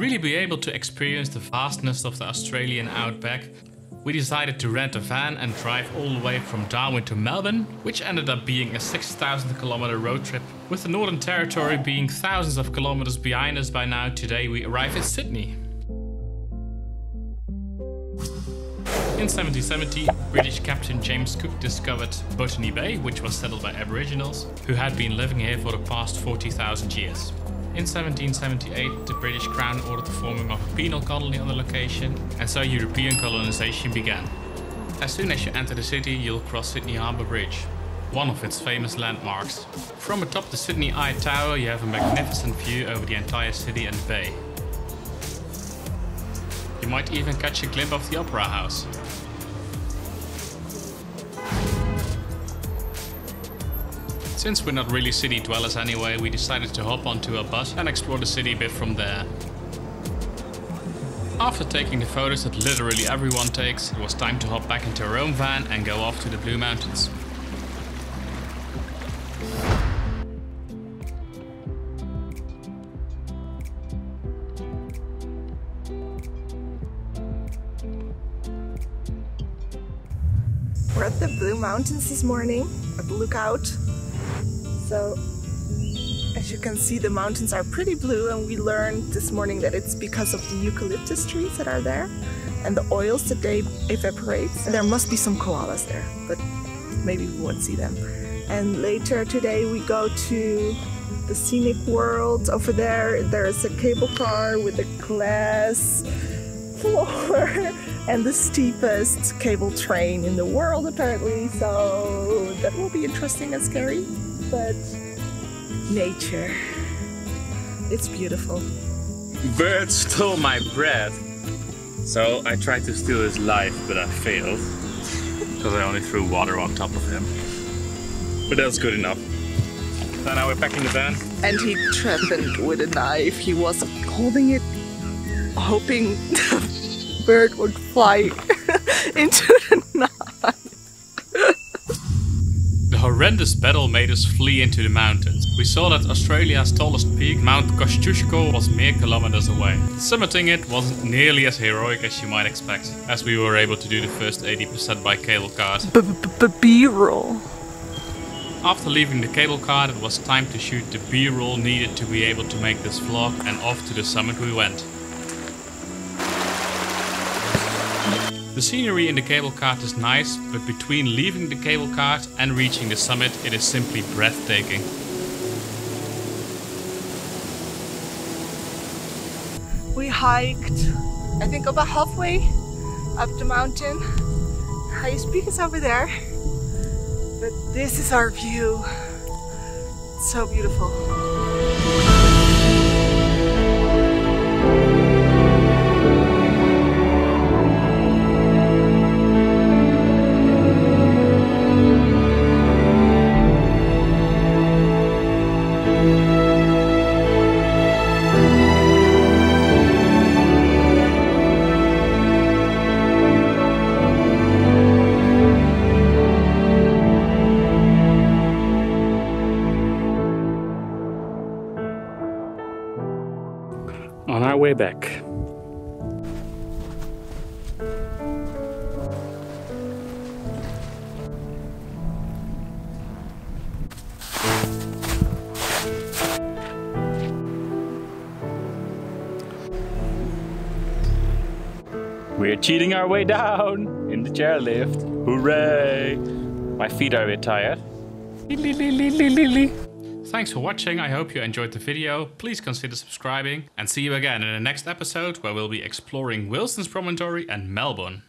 really be able to experience the vastness of the Australian outback, we decided to rent a van and drive all the way from Darwin to Melbourne, which ended up being a 6,000 kilometer road trip. With the Northern Territory being thousands of kilometers behind us by now, today we arrive at Sydney. In 1770, British Captain James Cook discovered Botany Bay, which was settled by Aboriginals, who had been living here for the past 40,000 years. In 1778, the British Crown ordered the forming of a penal colony on the location, and so European colonization began. As soon as you enter the city, you'll cross Sydney Harbour Bridge, one of its famous landmarks. From atop the Sydney Eye Tower, you have a magnificent view over the entire city and bay. You might even catch a glimpse of the Opera House. Since we're not really city dwellers anyway, we decided to hop onto a bus and explore the city a bit from there. After taking the photos that literally everyone takes, it was time to hop back into our own van and go off to the Blue Mountains. We're at the Blue Mountains this morning at the lookout. So, as you can see, the mountains are pretty blue, and we learned this morning that it's because of the eucalyptus trees that are there and the oils that they evaporate. And there must be some koalas there, but maybe we won't see them. And later today we go to the Scenic World. Over there, there's a cable car with a glass floor and the steepest cable train in the world apparently. So that will be interesting and scary. But nature, it's beautiful. Bird stole my bread. So I tried to steal his life, but I failed. Because I only threw water on top of him. But that's good enough. So now we're packing the van. And he threatened with a knife. He was holding it, hoping the bird would fly into the knife. The horrendous battle made us flee into the mountains. We saw that Australia's tallest peak, Mount Kosciuszko, was mere kilometers away. Summiting it wasn't nearly as heroic as you might expect, as we were able to do the first 80% by cable cart. B-roll. After leaving the cable cart, it was time to shoot the B-roll needed to be able to make this vlog, and off to the summit we went. The scenery in the cable cart is nice, but between leaving the cable cart and reaching the summit, it is simply breathtaking. We hiked, I think, about halfway up the mountain. Highest peak is over there, but this is our view. It's so beautiful. On our way back. We're cheating our way down in the chairlift. Hooray! My feet are a bit tired. Thanks for watching, I hope you enjoyed the video. Please consider subscribing and see you again in the next episode where we'll be exploring Wilson's Promontory and Melbourne.